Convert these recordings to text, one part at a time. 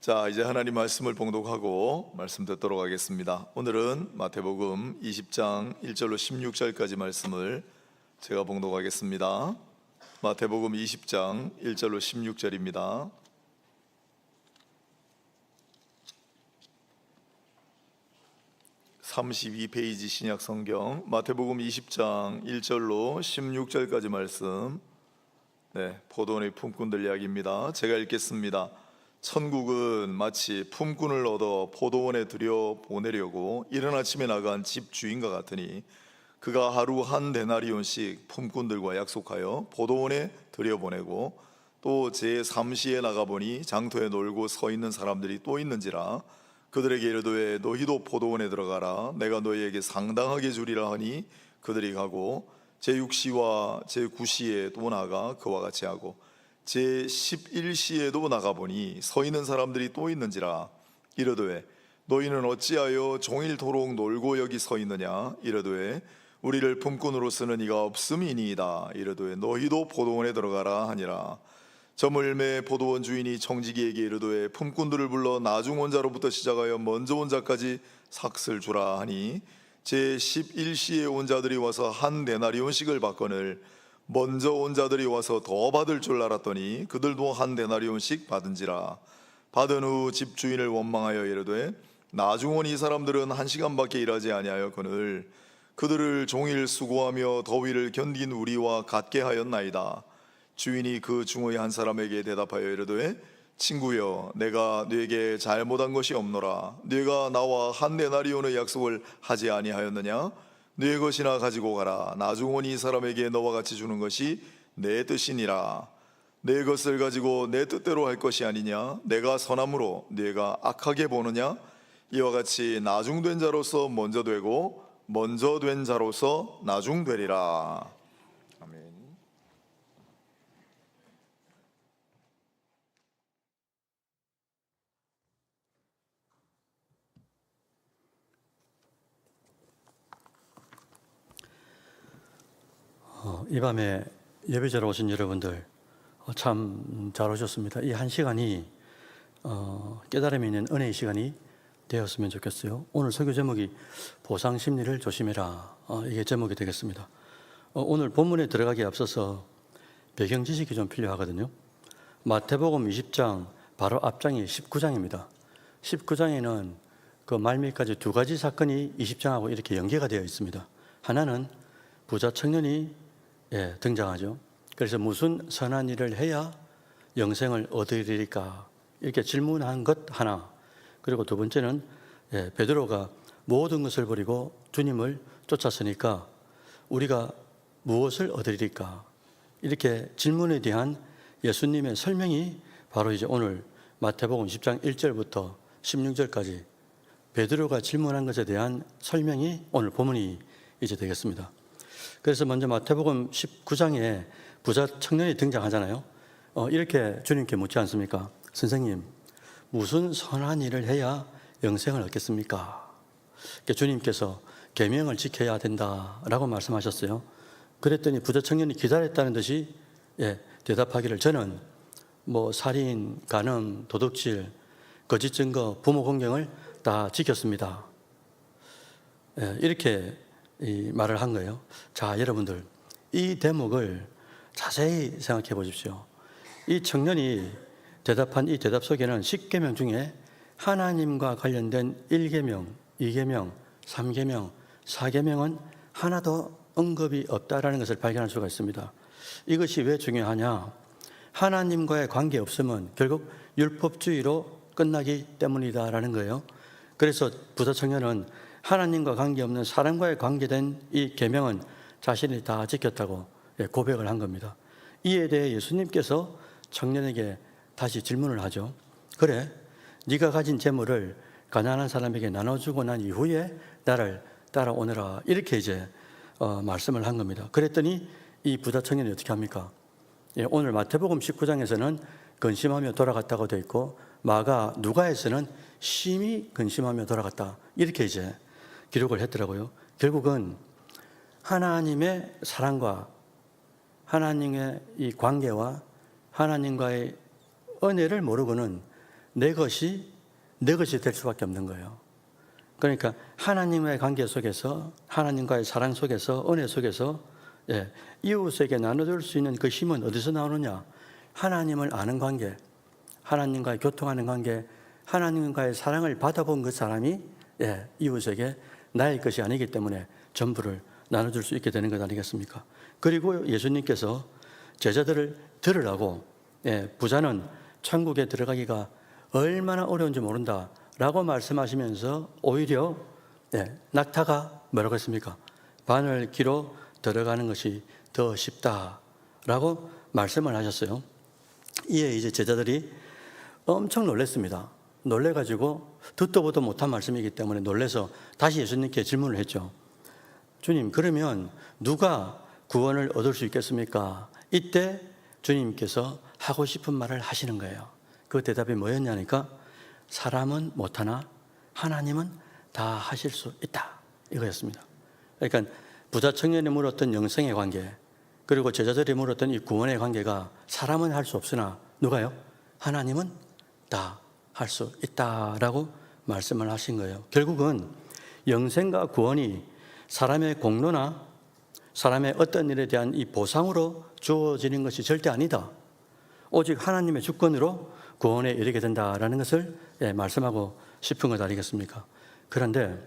자, 이제 하나님 말씀을 봉독하고 말씀 듣도록 하겠습니다. 오늘은 마태복음 20장 1절로 16절까지 말씀을 제가 봉독하겠습니다. 마태복음 20장 1절로 16절입니다. (32페이지) 신약성경 마태복음 20장 1절로 16절까지 말씀, 포도원의 품꾼들 이야기입니다. 제가 읽겠습니다. 천국은 마치 품꾼을 얻어 포도원에 들여보내려고 이른 아침에 나간 집주인과 같으니 그가 하루 한 데나리온씩 품꾼들과 약속하여 포도원에 들여보내고 또 제3시에 나가보니 장터에 놀고 서 있는 사람들이 또 있는지라 그들에게 이르되 너희도 포도원에 들어가라 내가 너희에게 상당하게 주리라 하니 그들이 가고 제6시와 제9시에 또 나가 그와 같이 하고 제11시에도 나가보니 서 있는 사람들이 또 있는지라 이르되 너희는 어찌하여 종일토록 놀고 여기 서 있느냐 이르되 우리를 품꾼으로 쓰는 이가 없음이니이다 이르되 너희도 포도원에 들어가라 하니라. 저물매 포도원 주인이 청지기에게 이르되 품꾼들을 불러 나중 온 자로부터 시작하여 먼저 온 자까지 삭슬 주라 하니 제11시에 온 자들이 와서 한 데나리온씩을 받거늘 먼저 온 자들이 와서 더 받을 줄 알았더니 그들도 한 데나리온씩 받은지라. 받은 후 집주인을 원망하여 이르되 나중 온 이 사람들은 1시간밖에 일하지 아니하였거늘 그들을 종일 수고하며 더위를 견딘 우리와 같게 하였나이다. 주인이 그 중의 한 사람에게 대답하여 이르되 친구여 내가 네게 잘못한 것이 없노라. 네가 나와 한 데나리온의 약속을 하지 아니하였느냐? 네 것이나 가지고 가라. 나중 온 이 사람에게 너와 같이 주는 것이 내 뜻이니라. 내 것을 가지고 내 뜻대로 할 것이 아니냐? 내가 선함으로 네가 악하게 보느냐? 이와 같이 나중된 자로서 먼저 되고 먼저 된 자로서 나중되리라. 아멘. 이 밤에 예배자로 오신 여러분들 참 잘 오셨습니다. 이 한 시간이 깨달음이 있는 은혜의 시간이 되었으면 좋겠어요. 오늘 설교 제목이 보상심리를 조심해라, 이게 제목이 되겠습니다. 오늘 본문에 들어가기에 앞서서 배경 지식이 좀 필요하거든요. 마태복음 20장 바로 앞장이 19장입니다. 19장에는 그 말미까지 두 가지 사건이 20장하고 이렇게 연계가 되어 있습니다. 하나는 부자 청년이 등장하죠. 그래서 무슨 선한 일을 해야 영생을 얻으리까 이렇게 질문한 것 하나, 그리고 두 번째는 베드로가 모든 것을 버리고 주님을 쫓았으니까 우리가 무엇을 얻으리까 이렇게 질문에 대한 예수님의 설명이 바로 이제 오늘 마태복음 10장 1절부터 16절까지 베드로가 질문한 것에 대한 설명이 오늘 본문이 이제 되겠습니다. 그래서 먼저 마태복음 19장에 부자 청년이 등장하잖아요. 이렇게 주님께 묻지 않습니까? 선생님, 무슨 선한 일을 해야 영생을 얻겠습니까? 주님께서 계명을 지켜야 된다라고 말씀하셨어요. 그랬더니 부자 청년이 기다렸다는 듯이 대답하기를 저는 살인, 간음, 도둑질, 거짓 증거, 부모 공경을 다 지켰습니다. 이렇게 말을 한 거예요. 자, 여러분들 이 대목을 자세히 생각해 보십시오. 이 청년이 대답한 이 대답 속에는 10계명 중에 하나님과 관련된 1계명, 2계명, 3계명, 4계명은 하나도 언급이 없다라는 것을 발견할 수가 있습니다. 이것이 왜 중요하냐? 하나님과의 관계 없으면 결국 율법주의로 끝나기 때문이다라는 거예요. 그래서 부자 청년은 하나님과 관계없는 사람과의 관계된 이 계명은 자신이 다 지켰다고 고백을 한 겁니다. 이에 대해 예수님께서 청년에게 다시 질문을 하죠. 그래, 네가 가진 재물을 가난한 사람에게 나눠주고 난 이후에 나를 따라오너라 이렇게 이제 말씀을 한 겁니다. 그랬더니 이 부자 청년이 어떻게 합니까? 오늘 마태복음 19장에서는 근심하며 돌아갔다고 되어 있고 마가 누가에서는 심히 근심하며 돌아갔다 이렇게 이제 기록을 했더라고요. 결국은 하나님의 사랑과 하나님의 이 관계와 하나님과의 은혜를 모르고는 내 것이 될 수밖에 없는 거예요. 그러니까 하나님과의 관계 속에서, 하나님과의 사랑 속에서, 은혜 속에서 이웃에게 나눠줄 수 있는 그 힘은 어디서 나오느냐? 하나님을 아는 관계, 하나님과의 교통하는 관계, 하나님과의 사랑을 받아본 그 사람이 이웃에게 나의 것이 아니기 때문에 전부를 나눠줄 수 있게 되는 것 아니겠습니까? 그리고 예수님께서 제자들을 들으라고 부자는 천국에 들어가기가 얼마나 어려운지 모른다 라고 말씀하시면서 오히려 낙타가 뭐라고 했습니까? 바늘 귀로 들어가는 것이 더 쉽다라고 말씀을 하셨어요. 이에 이제 제자들이 엄청 놀랐습니다. 놀래가지고 듣도 보도 못한 말씀이기 때문에 놀래서 다시 예수님께 질문을 했죠. 주님, 그러면 누가 구원을 얻을 수 있겠습니까? 이때 주님께서 하고 싶은 말을 하시는 거예요. 그 대답이 뭐였냐니까 사람은 못하나 하나님은 다 하실 수 있다 이거였습니다. 그러니까 부자 청년이 물었던 영생의 관계, 그리고 제자들이 물었던 이 구원의 관계가 사람은 할 수 없으나 누가요? 하나님은 다 할 수 있다라고 말씀을 하신 거예요. 결국은 영생과 구원이 사람의 공로나 사람의 어떤 일에 대한 이 보상으로 주어지는 것이 절대 아니다. 오직 하나님의 주권으로 구원에 이르게 된다라는 것을 말씀하고 싶은 것 아니겠습니까? 그런데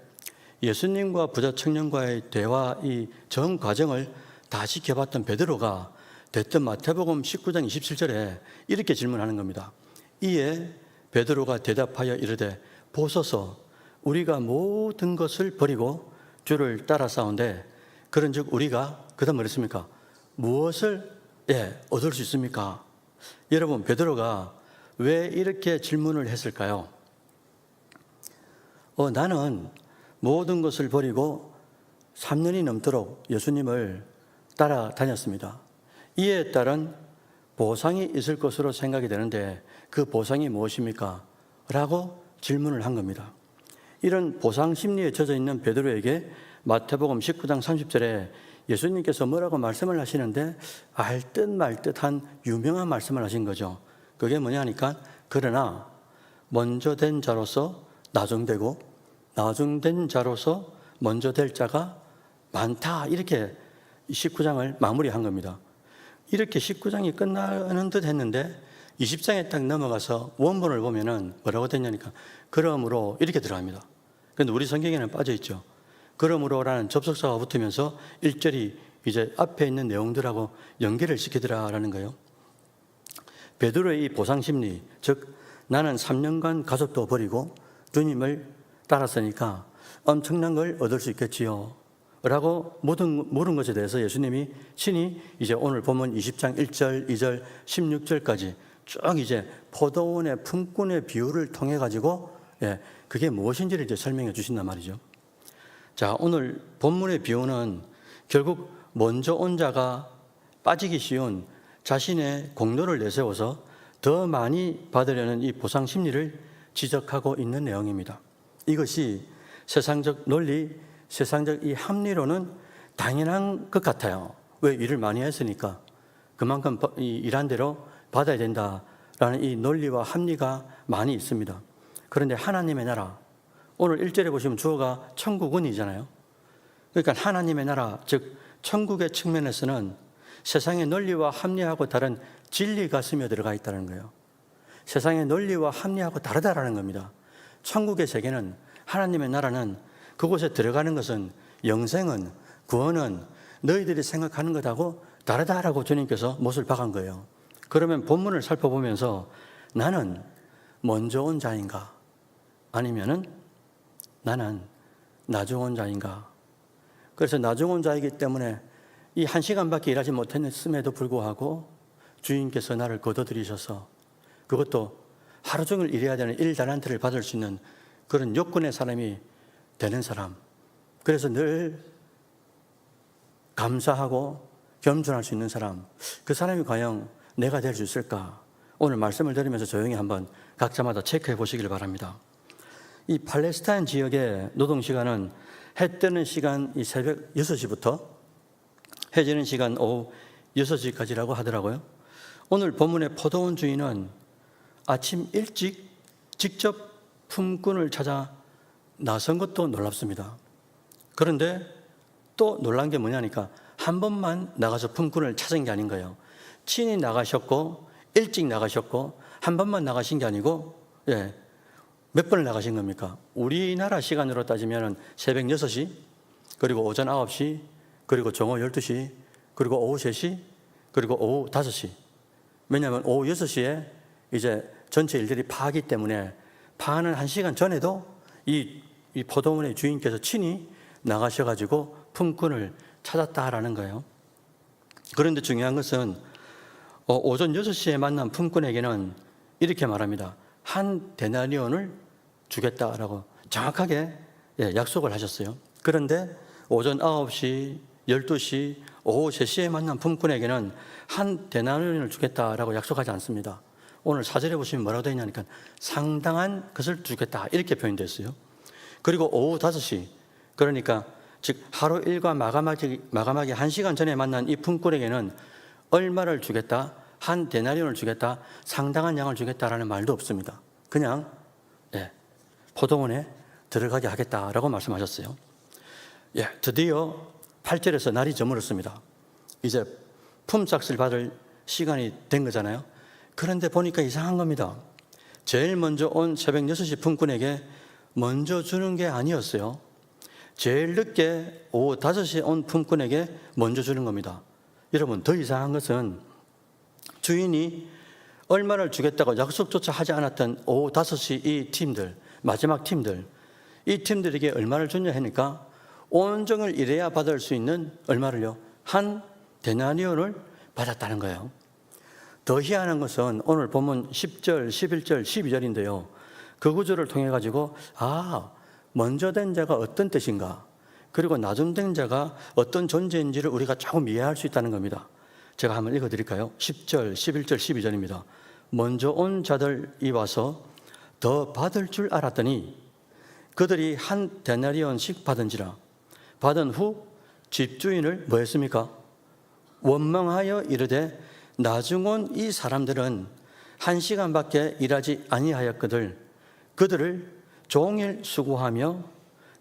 예수님과 부자 청년과의 대화 이 전 과정을 다 지켜봤던 베드로가 대뜸 마태복음 19장 27절에 이렇게 질문하는 겁니다. 이에 베드로가 대답하여 이르되 보소서 우리가 모든 것을 버리고 주를 따라싸운데 그런즉 우리가 그다음 뭐랬습니까? 무엇을 얻을 수 있습니까? 여러분 베드로가 왜 이렇게 질문을 했을까요? 나는 모든 것을 버리고 3년이 넘도록 예수님을 따라다녔습니다. 이에 따른 보상이 있을 것으로 생각이 되는데 그 보상이 무엇입니까? 라고 질문을 한 겁니다. 이런 보상 심리에 젖어 있는 베드로에게 마태복음 19장 30절에 예수님께서 뭐라고 말씀을 하시는데 알 듯 말 듯한 유명한 말씀을 하신 거죠. 그게 뭐냐니까 그러나 먼저 된 자로서 나중되고 나중된 자로서 먼저 될 자가 많다. 이렇게 19장을 마무리한 겁니다. 이렇게 19장이 끝나는 듯 했는데 20장에 딱 넘어가서 원본을 보면은 뭐라고 됐냐니까 그러므로 이렇게 들어갑니다. 그런데 우리 성경에는 빠져 있죠. 그러므로라는 접속사가 붙으면서 1절이 이제 앞에 있는 내용들하고 연결을 시키더라라는 거예요. 베드로의 이 보상심리, 즉 나는 3년간 가족도 버리고 주님을 따랐으니까 엄청난 걸 얻을 수 있겠지요 라고 물은 것에 대해서 예수님이 친히 이제 오늘 보면 20장 1절, 2절, 16절까지 쭉 이제 포도원의 품꾼의 비유를 통해 가지고 그게 무엇인지를 이제 설명해 주신단 말이죠. 자, 오늘 본문의 비유는 결국 먼저 온 자가 빠지기 쉬운 자신의 공로를 내세워서 더 많이 받으려는 이 보상 심리를 지적하고 있는 내용입니다. 이것이 세상적 논리, 세상적 이 합리로는 당연한 것 같아요. 왜 일을 많이 했으니까 그만큼 일한 대로 받아야 된다라는 이 논리와 합리가 많이 있습니다. 그런데 하나님의 나라, 오늘 1절에 보시면 주어가 천국은이잖아요. 그러니까 하나님의 나라, 즉 천국의 측면에서는 세상의 논리와 합리하고 다른 진리가 스며 들어가 있다는 거예요. 세상의 논리와 합리하고 다르다라는 겁니다. 천국의 세계는, 하나님의 나라는, 그곳에 들어가는 것은, 영생은, 구원은 너희들이 생각하는 것하고 다르다라고 주님께서 못을 박은 거예요. 그러면 본문을 살펴보면서 나는 먼저 온 자인가? 아니면은 나는 나중 온 자인가? 그래서 나중 온 자이기 때문에 이 1시간밖에 일하지 못했음에도 불구하고 주인께서 나를 거둬들이셔서 그것도 하루 종일 일해야 되는 1달란트를 받을 수 있는 그런 요건의 사람이 되는 사람. 그래서 늘 감사하고 겸손할 수 있는 사람. 그 사람이 과연 내가 될 수 있을까? 오늘 말씀을 드리면서 조용히 한번 각자마다 체크해 보시길 바랍니다. 이 팔레스타인 지역의 노동시간은 해 뜨는 시간 이 새벽 6시부터 해 지는 시간 오후 6시까지라고 하더라고요. 오늘 본문의 포도원 주인은 아침 일찍 직접 품꾼을 찾아 나선 것도 놀랍습니다. 그런데 또 놀란 게 뭐냐니까 한 번만 나가서 품꾼을 찾은 게 아닌 거예요. 친히 나가셨고 일찍 나가셨고 한 번만 나가신 게 아니고 몇 번을 나가신 겁니까? 우리나라 시간으로 따지면 새벽 6시, 그리고 오전 9시, 그리고 정오 12시, 그리고 오후 3시, 그리고 오후 5시. 왜냐하면 오후 6시에 이제 전체 일들이 파기 때문에 파는 1시간 전에도 이 포도원의 주인께서 친히 나가셔가지고 품꾼을 찾았다라는 거예요. 그런데 중요한 것은 오전 6시에 만난 품꾼에게는 이렇게 말합니다. 한 데나리온을 주겠다라고 정확하게 약속을 하셨어요. 그런데 오전 9시, 12시, 오후 3시에 만난 품꾼에게는 한 데나리온을 주겠다라고 약속하지 않습니다. 오늘 4절에 보시면 뭐라고 되어 있냐니까 상당한 것을 주겠다 이렇게 표현됐어요. 그리고 오후 5시, 그러니까 즉 하루 일과 마감하기 1시간 전에 만난 이 품꾼에게는 얼마를 주겠다, 한 데나리온을 주겠다, 상당한 양을 주겠다라는 말도 없습니다. 그냥 포도원에 들어가게 하겠다라고 말씀하셨어요. 드디어 8절에서 날이 저물었습니다. 이제 품삯을 받을 시간이 된 거잖아요. 그런데 보니까 이상한 겁니다. 제일 먼저 온 새벽 6시 품꾼에게 먼저 주는 게 아니었어요. 제일 늦게 오후 5시에 온 품꾼에게 먼저 주는 겁니다. 여러분, 더 이상한 것은 주인이 얼마를 주겠다고 약속조차 하지 않았던 오후 5시 이 팀들, 마지막 팀들, 이 팀들에게 얼마를 주냐 하니까 온종일 일해야 받을 수 있는 얼마를요? 한 데나리온을 받았다는 거예요. 더 희한한 것은 오늘 본문 10절, 11절, 12절인데요. 그 구절을 통해 가지고 먼저 된 자가 어떤 뜻인가, 그리고 나중 된 자가 어떤 존재인지를 우리가 조금 이해할 수 있다는 겁니다. 제가 한번 읽어드릴까요? 10절, 11절, 12절입니다. 먼저 온 자들이 와서 더 받을 줄 알았더니 그들이 한 데나리온씩 받은지라. 받은 후 집주인을 뭐 했습니까? 원망하여 이르되 나중 온 이 사람들은 1시간밖에 일하지 아니하였거늘 그들을 종일 수고하며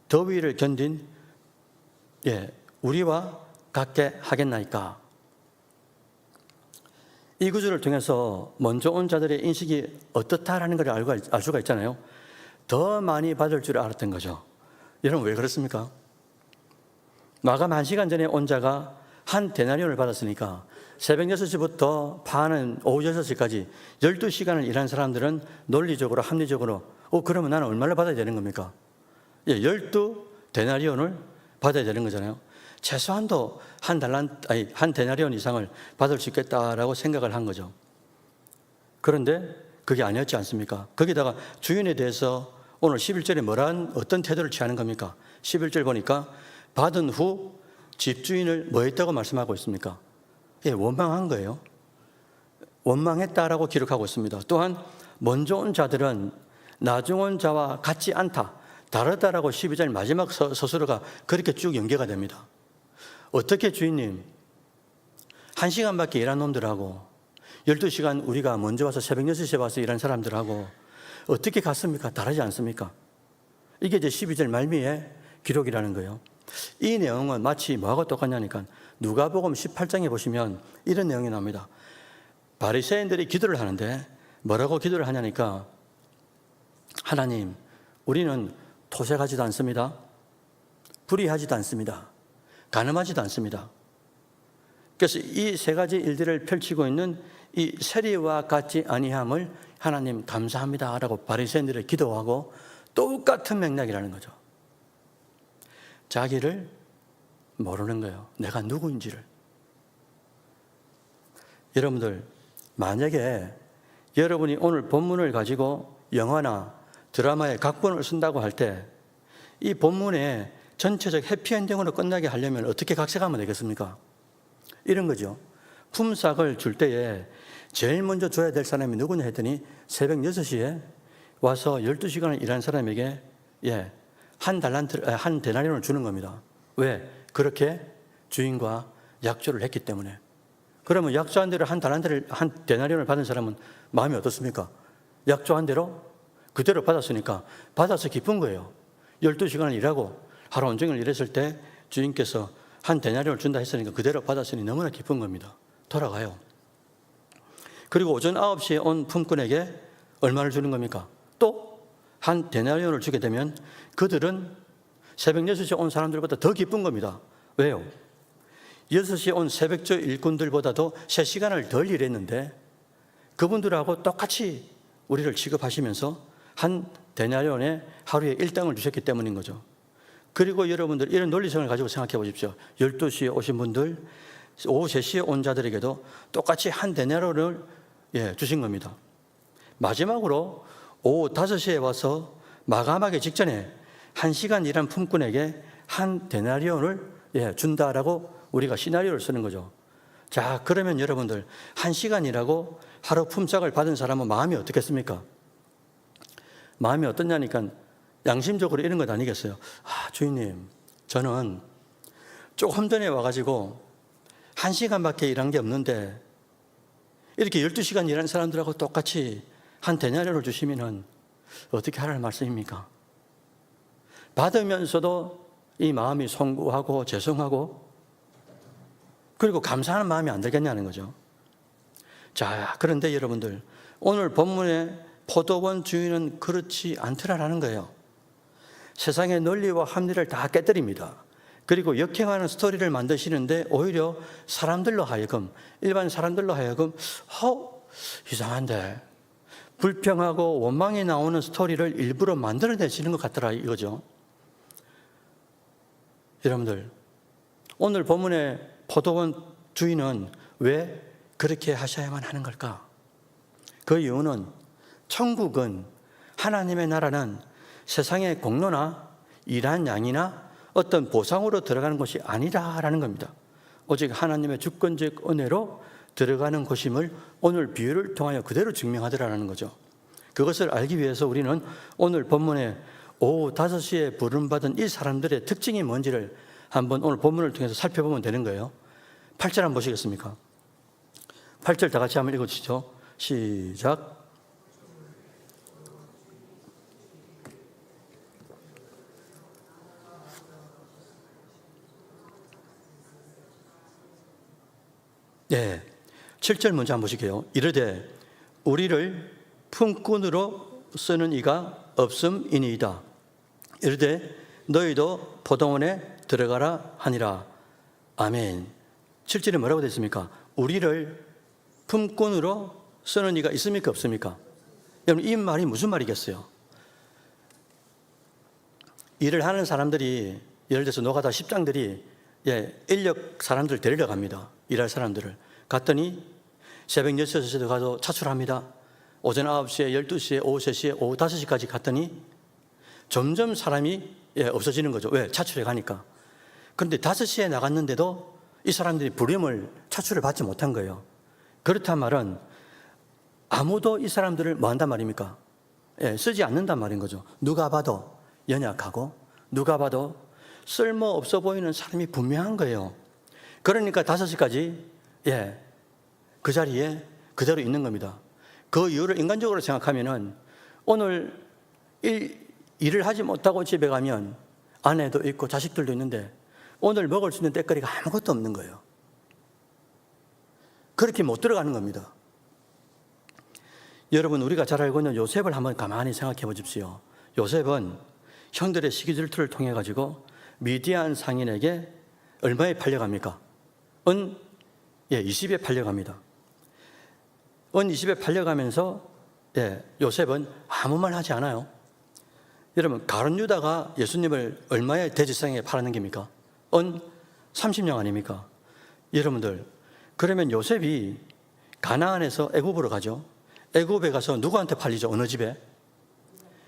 더위를 견딘 우리와 같게 하겠나이까. 이 구절을 통해서 먼저 온 자들의 인식이 어떻다라는 걸 알 수가 있잖아요. 더 많이 받을 줄 알았던 거죠. 여러분, 왜 그렇습니까? 마감 1시간 전에 온 자가 한 데나리온을 받았으니까 새벽 6시부터 파는 오후 6시까지 12시간을 일한 사람들은 논리적으로 합리적으로 그러면 나는 얼마를 받아야 되는 겁니까? 12데나리온을 받아야 되는 거잖아요. 최소한도 한 데나리온 이상을 받을 수 있겠다라고 생각을 한 거죠. 그런데 그게 아니었지 않습니까? 거기다가 주인에 대해서 오늘 11절에 어떤 태도를 취하는 겁니까? 11절 보니까 받은 후 집주인을 뭐 했다고 말씀하고 있습니까? 원망한 거예요. 원망했다라고 기록하고 있습니다. 또한 먼저 온 자들은 나중 온 자와 같지 않다, 다르다라고 12절 마지막 서술어가 그렇게 쭉 연계가 됩니다. 어떻게 주인님 1시간밖에 일한 놈들하고 12시간 우리가 먼저 와서 새벽 6시에 와서 일한 사람들하고 어떻게 같습니까? 다르지 않습니까? 이게 이제 12절 말미에 기록이라는 거예요. 이 내용은 마치 뭐하고 똑같냐니까 누가복음 18장에 보시면 이런 내용이 나옵니다. 바리새인들이 기도를 하는데 뭐라고 기도를 하냐니까 하나님, 우리는 토색하지도 않습니다. 불의하지도 않습니다. 간음하지도 않습니다. 그래서 이 세 가지 일들을 펼치고 있는 이 세리와 같지 아니함을 하나님 감사합니다라고 바리새인들이 기도하고 똑같은 맥락이라는 거죠. 자기를 모르는 거예요. 내가 누구인지를. 여러분들, 만약에 여러분이 오늘 본문을 가지고 영화나 드라마의 각본을 쓴다고 할 때 이 본문에 전체적 해피엔딩으로 끝나게 하려면 어떻게 각색하면 되겠습니까? 이런 거죠. 품삯을 줄 때에 제일 먼저 줘야 될 사람이 누구냐 했더니 새벽 6시에 와서 12시간을 일한 사람에게 한 데나리온을 주는 겁니다. 왜? 그렇게 주인과 약조를 했기 때문에. 그러면 약조한 대로 한 데나리온을 받은 사람은 마음이 어떻습니까? 약조한 대로 그대로 받았으니까 받아서 기쁜 거예요. 12시간을 일하고 하루 온종일 일했을 때 주인께서 한 데나리온을 준다 했으니까 그대로 받았으니 너무나 기쁜 겁니다. 돌아가요. 그리고 오전 9시에 온 품꾼에게 얼마를 주는 겁니까? 또 한 데나리온을 주게 되면 그들은 새벽 6시에 온 사람들보다 더 기쁜 겁니다. 왜요? 6시에 온 새벽조 일꾼들보다도 3시간을 덜 일했는데 그분들하고 똑같이 우리를 취급하시면서 한 데나리온에 하루에 1당을 주셨기 때문인 거죠. 그리고 여러분들 이런 논리성을 가지고 생각해 보십시오. 12시에 오신 분들, 오후 3시에 온 자들에게도 똑같이 한 데나리온을 주신 겁니다. 마지막으로 오후 5시에 와서 마감하기 직전에 1시간 일한 품꾼에게 한 데나리온을 준다라고 우리가 시나리오를 쓰는 거죠. 자, 그러면 여러분들 1시간 일하고 하루 품삯을 받은 사람은 마음이 어떻겠습니까? 마음이 어떠냐니까 양심적으로 이런 것 아니겠어요? 아, 주인님, 저는 조금 전에 와가지고 1시간밖에 일한 게 없는데 이렇게 12시간 일하는 사람들하고 똑같이 한 데나리온을 주시면은 어떻게 하라는 말씀입니까? 받으면서도 이 마음이 송구하고 죄송하고 그리고 감사하는 마음이 안 들겠냐는 거죠. 자, 그런데 여러분들 오늘 본문의 포도원 주인은 그렇지 않더라라는 거예요. 세상의 논리와 합리를 다 깨뜨립니다. 그리고 역행하는 스토리를 만드시는데 오히려 사람들로 하여금, 일반 사람들로 하여금 이상한데 불평하고 원망이 나오는 스토리를 일부러 만들어내시는 것 같더라 이거죠. 여러분들, 오늘 본문의 포도원 주인은 왜 그렇게 하셔야만 하는 걸까? 그 이유는 천국은, 하나님의 나라는 세상의 공로나 일한 양이나 어떤 보상으로 들어가는 것이 아니라라는 겁니다. 오직 하나님의 주권적 은혜로 들어가는 것임을 오늘 비유를 통하여 그대로 증명하더라는 거죠. 그것을 알기 위해서 우리는 오늘 본문에 오후 5시에 부름받은 이 사람들의 특징이 뭔지를 한번 오늘 본문을 통해서 살펴보면 되는 거예요. 8절 한번 보시겠습니까? 8절 다 같이 한번 읽어주시죠. 시작. 네, 7절 먼저 한번 보실게요. 이르되 우리를 품꾼으로 쓰는 이가 없음이니이다. 이르되 너희도 포도원에 들어가라 하니라. 아멘. 7절에 뭐라고 되어 있습니까? 우리를 품꾼으로 쓰는 이가 있습니까? 없습니까? 여러분, 이 말이 무슨 말이겠어요? 일을 하는 사람들이, 예를 들어서 노가다 십장들이 인력 사람들 데리러 갑니다. 일할 사람들을. 갔더니 새벽 6시에도 가서 차출합니다. 오전 9시에, 12시에, 오후 3시에, 오후 5시까지 갔더니 점점 사람이 없어지는 거죠. 왜? 차출해 가니까. 그런데 5시에 나갔는데도 이 사람들이 부름을, 차출을 받지 못한 거예요. 그렇단 말은 아무도 이 사람들을 뭐 한단 말입니까? 쓰지 않는단 말인 거죠. 누가 봐도 연약하고 누가 봐도 쓸모없어 보이는 사람이 분명한 거예요. 그러니까 5시까지 그 자리에 그대로 있는 겁니다. 그 이유를 인간적으로 생각하면은 오늘 일을 하지 못하고 집에 가면 아내도 있고 자식들도 있는데 오늘 먹을 수 있는 때거리가 아무것도 없는 거예요. 그렇게 못 들어가는 겁니다. 여러분, 우리가 잘 알고 있는 요셉을 한번 가만히 생각해 보십시오. 요셉은 형들의 시기 질투를 통해 가지고 미디안 상인에게 얼마에 팔려갑니까? 은 20에 팔려갑니다. 은 20에 팔려가면서 요셉은 아무 말 하지 않아요. 여러분, 가룟 유다가 예수님을 얼마에 대지상에 팔아는 겁니까? 은 30냥 아닙니까? 여러분들, 그러면 요셉이 가나안에서 애굽으로 가죠. 애굽에 가서 누구한테 팔리죠? 어느 집에?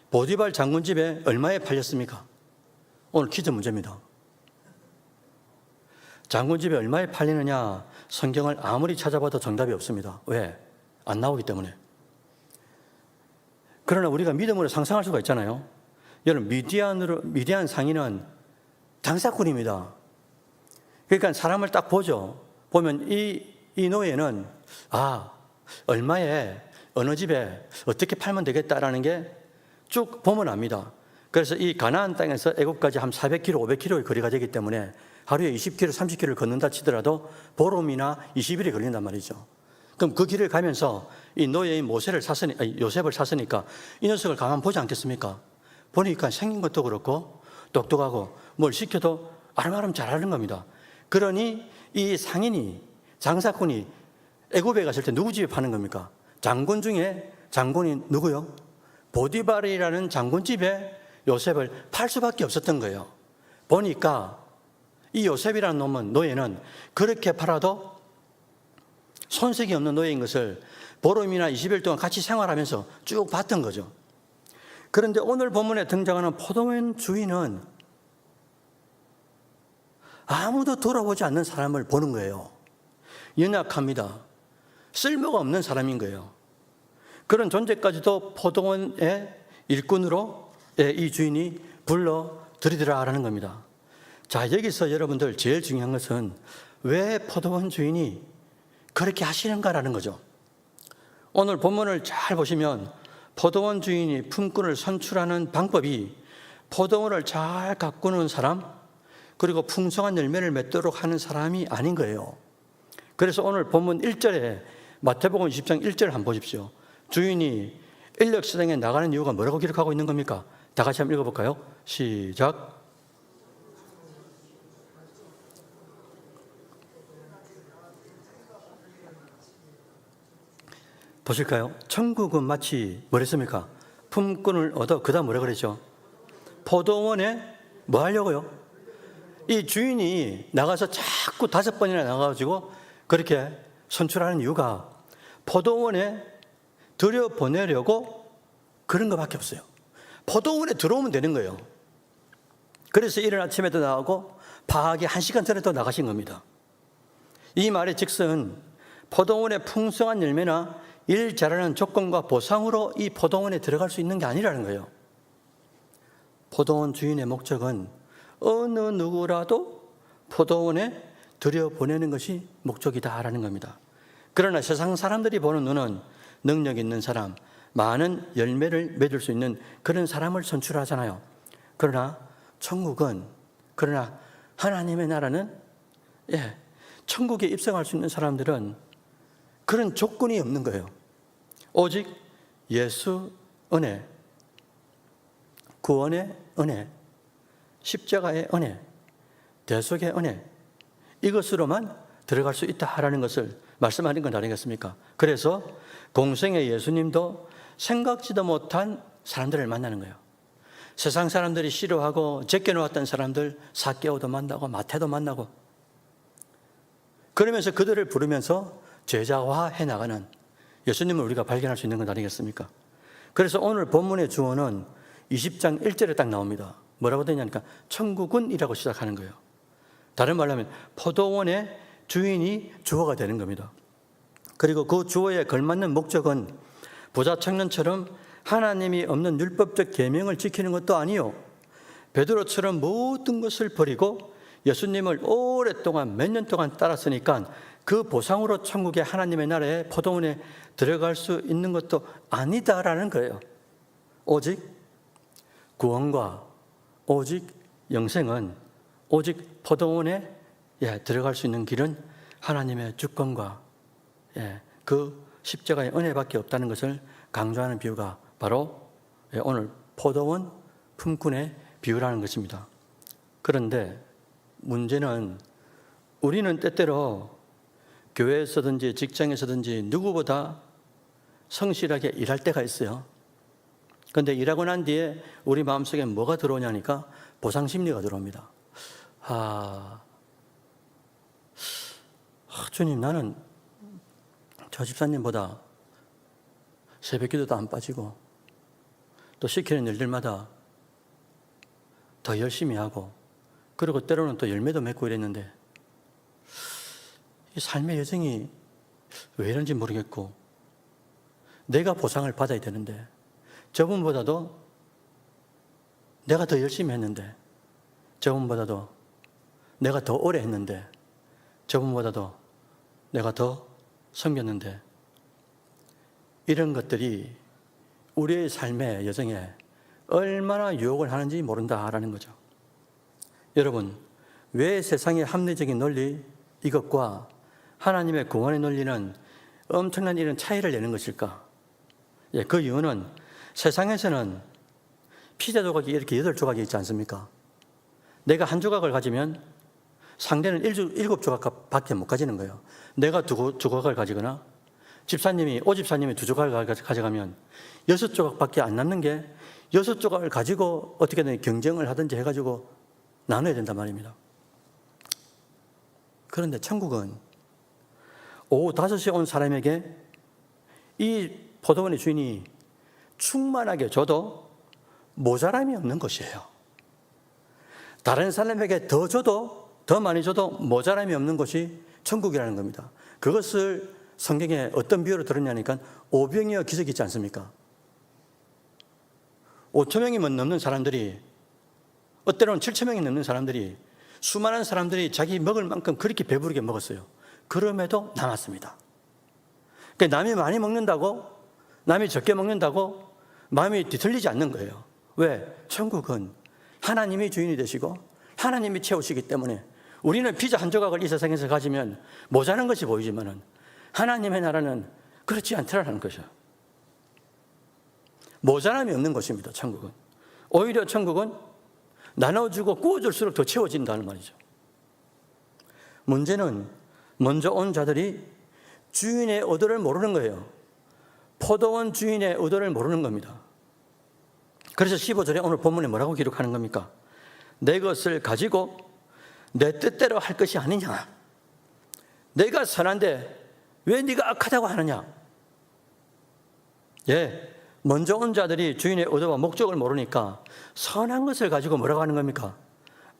보디발 장군 집에 얼마에 팔렸습니까? 오늘 퀴즈 문제입니다. 장군 집에 얼마에 팔리느냐? 성경을 아무리 찾아봐도 정답이 없습니다. 왜? 안 나오기 때문에. 그러나 우리가 믿음으로 상상할 수가 있잖아요. 여러분, 미디안 상인은 장사꾼입니다. 그러니까 사람을 딱 보죠. 보면 이 노예는 얼마에 어느 집에 어떻게 팔면 되겠다라는 게 쭉 보면 압니다. 그래서 이 가나안 땅에서 애굽까지 한 400km, 500km의 거리가 되기 때문에 하루에 20km, 30km를 걷는다 치더라도 보름이나 20일이 걸린단 말이죠. 그럼 그 길을 가면서 이 노예인 요셉을 샀으니까 이 녀석을 가만 보지 않겠습니까? 보니까 생긴 것도 그렇고 똑똑하고 뭘 시켜도 아름아름 잘하는 겁니다. 그러니 이 상인이, 장사꾼이 애굽에 갔을 때 누구 집에 파는 겁니까? 장군 중에 장군이 누구요? 보디발이라는 장군집에 요셉을 팔 수밖에 없었던 거예요. 보니까 이 요셉이라는 노예는 그렇게 팔아도 손색이 없는 노예인 것을 보름이나 20일 동안 같이 생활하면서 쭉 봤던 거죠. 그런데 오늘 본문에 등장하는 포도원 주인은 아무도 돌아보지 않는 사람을 보는 거예요. 연약합니다. 쓸모가 없는 사람인 거예요. 그런 존재까지도 포도원의 일꾼으로 이 주인이 불러 들이더라라는 겁니다. 자, 여기서 여러분들 제일 중요한 것은 왜 포도원 주인이 그렇게 하시는가라는 거죠. 오늘 본문을 잘 보시면 포도원 주인이 품꾼을 선출하는 방법이 포도원을 잘 가꾸는 사람, 그리고 풍성한 열매를 맺도록 하는 사람이 아닌 거예요. 그래서 오늘 본문 1절에 마태복음 20장 1절 한번 보십시오. 주인이 인력시장에 나가는 이유가 뭐라고 기록하고 있는 겁니까? 다 같이 한번 읽어볼까요? 시작. 보실까요? 천국은 마치 뭐랬습니까? 품꾼을 얻어, 그 다음 뭐라 그랬죠? 포도원에 뭐 하려고요? 이 주인이 나가서 자꾸 5번이나 나가가지고 그렇게 선출하는 이유가 포도원에 들여보내려고 그런 것밖에 없어요. 포도원에 들어오면 되는 거예요. 그래서 이른 아침에도 나가고 파하기 1시간 전에도 나가신 겁니다. 이 말의 즉슨 포도원의 풍성한 열매나 일 잘하는 조건과 보상으로 이 포도원에 들어갈 수 있는 게 아니라는 거예요. 포도원 주인의 목적은 어느 누구라도 포도원에 들여보내는 것이 목적이다라는 겁니다. 그러나 세상 사람들이 보는 눈은 능력 있는 사람, 많은 열매를 맺을 수 있는 그런 사람을 선출하잖아요. 그러나 하나님의 나라는 천국에 입성할 수 있는 사람들은 그런 조건이 없는 거예요. 오직 예수 은혜, 구원의 은혜, 십자가의 은혜, 대속의 은혜, 이것으로만 들어갈 수 있다라는 것을 말씀하는 건 아니겠습니까? 그래서 공생의 예수님도 생각지도 못한 사람들을 만나는 거예요. 세상 사람들이 싫어하고 제껴놓았던 사람들, 삭개오도 만나고 마태도 만나고, 그러면서 그들을 부르면서 제자화해 나가는 예수님을 우리가 발견할 수 있는 것 아니겠습니까? 그래서 오늘 본문의 주어는 20장 1절에 딱 나옵니다. 뭐라고 되냐니까 천국은 이라고 시작하는 거예요. 다른 말로 하면 포도원의 주인이 주어가 되는 겁니다. 그리고 그 주어에 걸맞는 목적은 부자 청년처럼 하나님이 없는 율법적 계명을 지키는 것도 아니요, 베드로처럼 모든 것을 버리고 예수님을 오랫동안 몇 년 동안 따랐으니까 그 보상으로 천국의 하나님의 나라에 포도원에 들어갈 수 있는 것도 아니다라는 거예요. 오직 구원과 오직 영생은, 오직 포도원에 들어갈 수 있는 길은 하나님의 주권과 그 십자가의 은혜밖에 없다는 것을 강조하는 비유가 바로 오늘 포도원 품꾼의 비유라는 것입니다. 그런데 문제는 우리는 때때로 교회에서든지 직장에서든지 누구보다 성실하게 일할 때가 있어요. 그런데 일하고 난 뒤에 우리 마음속에 뭐가 들어오냐니까 보상심리가 들어옵니다. 주님, 나는 저 집사님보다 새벽기도도 안 빠지고 또 시키는 일들마다 더 열심히 하고, 그리고 때로는 또 열매도 맺고 이랬는데 이 삶의 여정이 왜 이런지 모르겠고, 내가 보상을 받아야 되는데 저분보다도 내가 더 열심히 했는데, 저분보다도 내가 더 오래 했는데, 저분보다도 내가 더 섬겼는데, 이런 것들이 우리의 삶의 여정에 얼마나 유혹을 하는지 모른다라는 거죠. 여러분, 왜 세상의 합리적인 논리 이것과 하나님의 구원의 논리는 엄청난 이런 차이를 내는 것일까? 예, 그 이유는 세상에서는 피자 조각이 이렇게 8조각이 있지 않습니까? 내가 한 조각을 가지면 상대는 7조각밖에 못 가지는 거예요. 내가 두 조각을 가지거나 오 집사님이 2조각을 가져가면 6조각밖에 안 남는 게 6조각을 가지고 어떻게든 경쟁을 하든지 해가지고 나눠야 된단 말입니다. 그런데 천국은 오후 5시에 온 사람에게 이 포도원의 주인이 충만하게 줘도 모자람이 없는 것이에요. 다른 사람에게 더 줘도, 더 많이 줘도 모자람이 없는 것이 천국이라는 겁니다. 그것을 성경에 어떤 비유로 들었냐니까 오병이어 기적이 있지 않습니까? 5,000명이 넘는 사람들이, 어때로는 7,000명이 넘는 사람들이, 수많은 사람들이 자기 먹을 만큼 그렇게 배부르게 먹었어요. 그럼에도 남았습니다. 그러니까 남이 많이 먹는다고, 남이 적게 먹는다고 마음이 뒤틀리지 않는 거예요. 왜? 천국은 하나님이 주인이 되시고 하나님이 채우시기 때문에 우리는 피자 한 조각을 이 세상에서 가지면 모자란 것이 보이지만은 하나님의 나라는 그렇지 않더라는 것이죠. 모자람이 없는 것입니다. 천국은. 오히려 천국은 나눠주고 구워줄수록 더 채워진다는 말이죠. 문제는 먼저 온 자들이 주인의 의도를 모르는 거예요. 포도원 주인의 의도를 모르는 겁니다. 그래서 15절에 오늘 본문에 뭐라고 기록하는 겁니까? 내 것을 가지고 내 뜻대로 할 것이 아니냐? 내가 선한데 왜 네가 악하다고 하느냐? 예, 먼저 온 자들이 주인의 의도와 목적을 모르니까 선한 것을 가지고 뭐라고 하는 겁니까?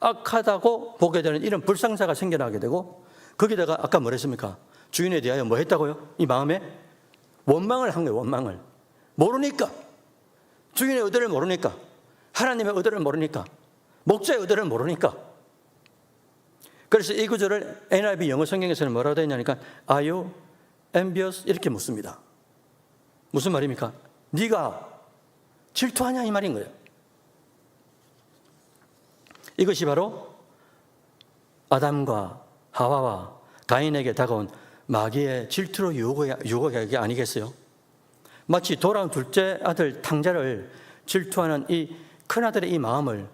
악하다고 보게 되는 이런 불상사가 생겨나게 되고, 거기다가 아까 뭐랬습니까? 주인에 대하여 뭐 했다고요? 이 마음에 원망을 한 거예요. 원망을. 모르니까, 주인의 의도를 모르니까, 하나님의 의도를 모르니까, 목자의 의도를 모르니까. 그래서 이 구절을 NIV 영어 성경에서는 뭐라고 되어 있냐니까 Are you envious? 이렇게 묻습니다. 무슨 말입니까? 네가 질투하냐 이 말인 거예요. 이것이 바로 아담과 하와와 가인에게 다가온 마귀의 질투로 유혹이 아니겠어요? 마치 돌아온 둘째 아들 탕자를 질투하는 이 큰아들의 이 마음을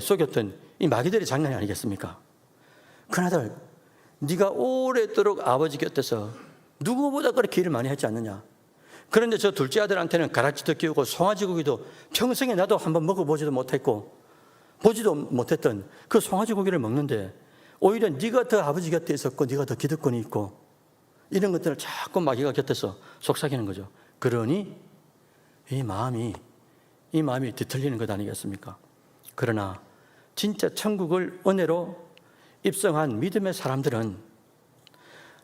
속였던 이 마귀들의 장난이 아니겠습니까? 큰아들, 네가 오래도록 아버지 곁에서 누구보다 그렇게 일을 많이 했지 않느냐? 그런데 저 둘째 아들한테는 가락지도 끼우고 송아지고기도 평생에 나도 한번 먹어보지도 못했고 보지도 못했던 그 송아지고기를 먹는데 오히려 네가 더 아버지 곁에 있었고 네가 더 기득권이 있고 이런 것들을 자꾸 마귀가 곁에서 속삭이는 거죠. 그러니 이 마음이 뒤틀리는 것 아니겠습니까? 그러나 진짜 천국을 은혜로 입성한 믿음의 사람들은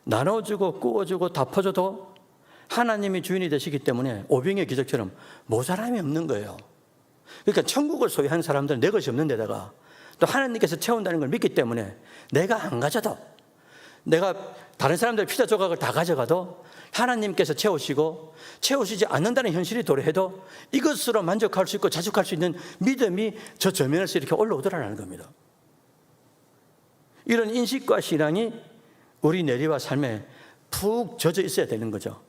나눠주고 구워주고 다 퍼줘도 하나님이 주인이 되시기 때문에 오병의 기적처럼 모자람이 없는 거예요. 그러니까 천국을 소유한 사람들은 내 것이 없는 데다가 또 하나님께서 채운다는 걸 믿기 때문에 내가 안 가져도, 내가 다른 사람들 피자 조각을 다 가져가도 하나님께서 채우시고 채우시지 않는다는 현실이 도래해도 이것으로 만족할 수 있고 자축할 수 있는 믿음이 저 저면에서 이렇게 올라오더라는 겁니다. 이런 인식과 신앙이 우리 내리와 삶에 푹 젖어 있어야 되는 거죠.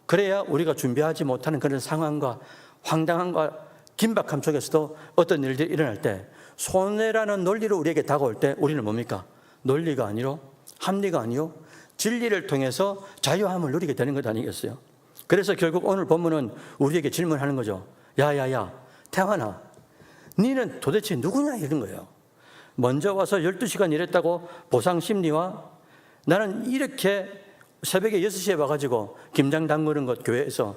그래야 우리가 준비하지 못하는 그런 상황과 황당함과 긴박함 속에서도 어떤 일들이 일어날 때 손해라는 논리로 우리에게 다가올 때 우리는 뭡니까? 논리가 아니로 합리가 아니요 진리를 통해서 자유함을 누리게 되는 것 아니겠어요? 그래서 결국 오늘 본문은 우리에게 질문하는 거죠. 야야야 태환아, 너는 도대체 누구냐 이런 거예요. 먼저 와서 12시간 일했다고 보상 심리와 나는 이렇게 새벽에 6시에 와가지고 김장 담그는 것 교회에서,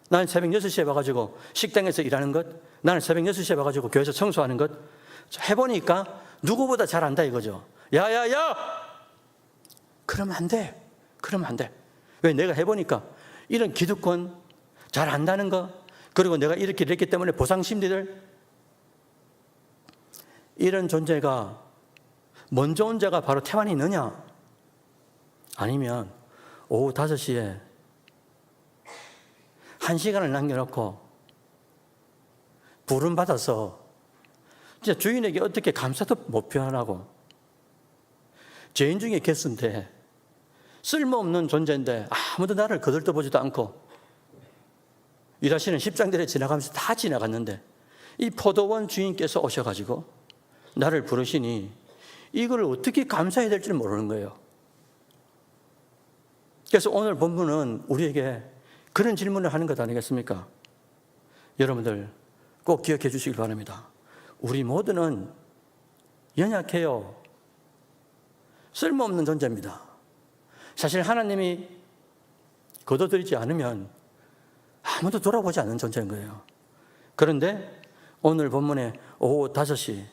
나는 새벽 6시에 와가지고 식당에서 일하는 것, 나는 새벽 6시에 와가지고 교회에서 청소하는 것 해보니까 누구보다 잘한다 이거죠. 야야야! 그러면 안 돼. 그러면 안 돼. 왜? 내가 해보니까 이런 기득권 잘한다는 거, 그리고 내가 이렇게 이랬기 때문에 보상 심리들, 이런 존재가 먼저 온 자가 바로 태환이 너냐? 아니면 오후 5시에 1시간을 남겨놓고 부름받아서 진짜 주인에게 어떻게 감사도 못 표현하고 죄인 중에 개수인데 쓸모없는 존재인데 아무도 나를 거들떠보지도 않고 일하시는 십장들에 지나가면서 다 지나갔는데 이 포도원 주인께서 오셔가지고 나를 부르시니 이걸 어떻게 감사해야 될지 모르는 거예요. 그래서 오늘 본문은 우리에게 그런 질문을 하는 것 아니겠습니까? 여러분들 꼭 기억해 주시길 바랍니다. 우리 모두는 연약해요. 쓸모없는 존재입니다. 사실 하나님이 거둬들이지 않으면 아무도 돌아보지 않는 존재인 거예요. 그런데 오늘 본문에 오후 5시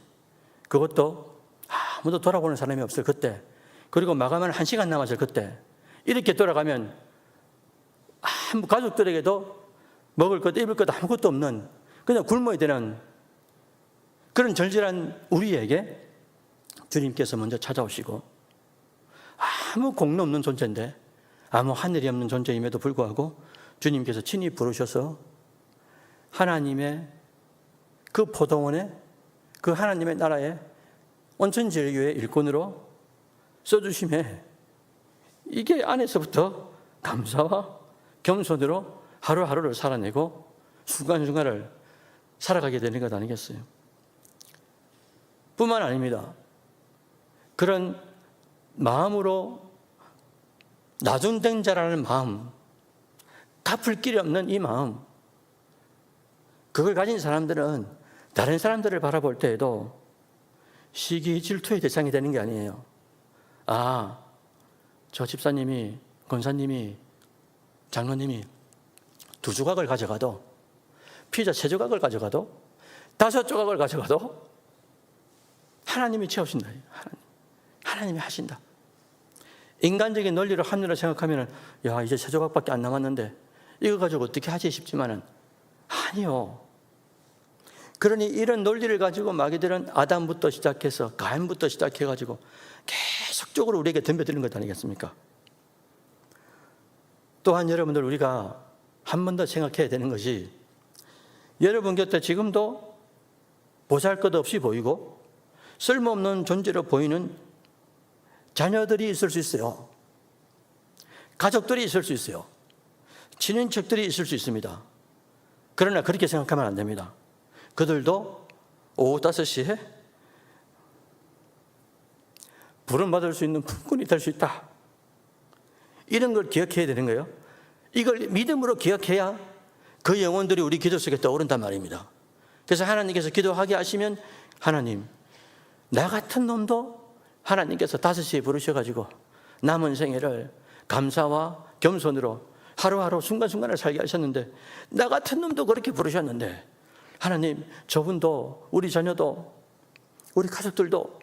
그것도 아무도 돌아보는 사람이 없을 그때, 그리고 마감하는 1시간 남았을 그때 이렇게 돌아가면 아무 가족들에게도 먹을 것, 입을 것 아무것도 없는 그냥 굶어야 되는 그런 절절한 우리에게 주님께서 먼저 찾아오시고 아무 공로 없는 존재인데 아무 하늘이 없는 존재임에도 불구하고 주님께서 친히 부르셔서 하나님의 그 포도원에 그 하나님의 나라에 온천지교의 일꾼으로 써주심에 이게 안에서부터 감사와 겸손으로 하루하루를 살아내고 순간순간을 살아가게 되는 것 아니겠어요? 뿐만 아닙니다. 그런 마음으로 나중된 자라는 마음, 갚을 길이 없는 이 마음, 그걸 가진 사람들은 다른 사람들을 바라볼 때에도 시기 질투의 대상이 되는 게 아니에요. 아, 저 집사님이, 권사님이, 장로님이 2조각을 가져가도, 피자 3조각을 가져가도, 5조각을 가져가도 하나님이 채우신다. 하나님이 하신다. 인간적인 논리로 합리로 생각하면 야, 이제 3조각밖에 안 남았는데 이거 가지고 어떻게 하지 싶지만은 아니요. 그러니 이런 논리를 가지고 마귀들은 아담부터 시작해서 가인부터 시작해가지고 계속적으로 우리에게 덤벼드는 것 아니겠습니까? 또한 여러분들 우리가 한 번 더 생각해야 되는 것이 여러분 곁에 지금도 보잘것없이 보이고 쓸모없는 존재로 보이는 자녀들이 있을 수 있어요. 가족들이 있을 수 있어요. 친인척들이 있을 수 있습니다. 그러나 그렇게 생각하면 안 됩니다. 그들도 오후 5시에 부름받을 수 있는 품꾼이 될 수 있다. 이런 걸 기억해야 되는 거예요. 이걸 믿음으로 기억해야 그 영혼들이 우리 기도 속에 떠오른단 말입니다. 그래서 하나님께서 기도하게 하시면 하나님, 나 같은 놈도 하나님께서 5시에 부르셔가지고 남은 생애를 감사와 겸손으로 하루하루 순간순간을 살게 하셨는데 나 같은 놈도 그렇게 부르셨는데 하나님, 저분도 우리 자녀도 우리 가족들도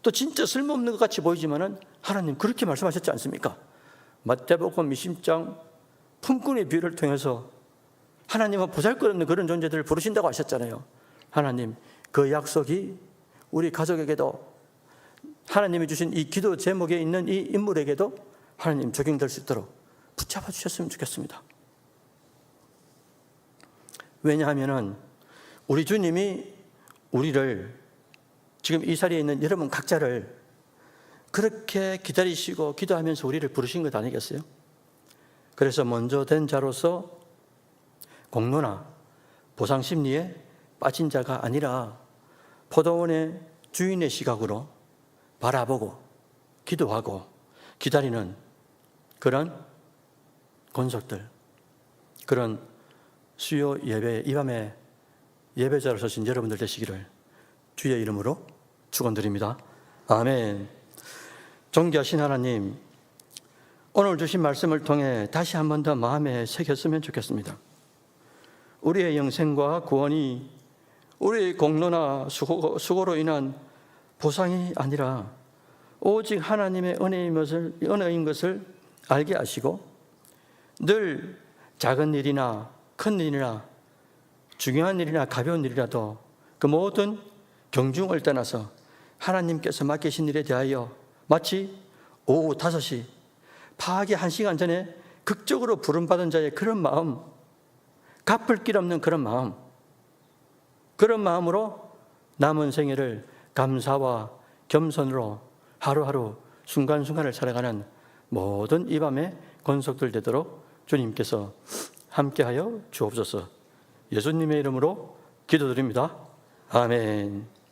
또 진짜 쓸모없는 것 같이 보이지만은 하나님 그렇게 말씀하셨지 않습니까? 마태복음 20장 품꾼의 비유를 통해서 하나님은 보잘것없는 그런 존재들을 부르신다고 하셨잖아요. 하나님, 그 약속이 우리 가족에게도 하나님이 주신 이 기도 제목에 있는 이 인물에게도 하나님 적용될 수 있도록 붙잡아 주셨으면 좋겠습니다. 왜냐하면은 우리 주님이 우리를 지금 이 자리에 있는 여러분 각자를 그렇게 기다리시고 기도하면서 우리를 부르신 것 아니겠어요? 그래서 먼저 된 자로서 공로나 보상 심리에 빠진 자가 아니라 포도원의 주인의 시각으로 바라보고 기도하고 기다리는 그런 권속들, 그런 수요 예배, 이 밤에 예배자로 서신 여러분들 되시기를 주의 이름으로 축원드립니다. 아멘. 존귀하신 하나님, 오늘 주신 말씀을 통해 다시 한 번 더 마음에 새겼으면 좋겠습니다. 우리의 영생과 구원이 우리의 공로나 수고로 인한 보상이 아니라 오직 하나님의 은혜인 것을 알게 하시고 늘 작은 일이나 큰 일이나 중요한 일이나 가벼운 일이라도 그 모든 경중을 떠나서 하나님께서 맡기신 일에 대하여 마치 오후 5시 파하기 1시간 전에 극적으로 부름받은 자의 그런 마음, 갚을 길 없는 그런 마음, 그런 마음으로 남은 생애를 감사와 겸손으로 하루하루 순간순간을 살아가는 모든 이 밤의 권속들 되도록 주님께서 함께하여 주옵소서. 예수님의 이름으로 기도드립니다. 아멘.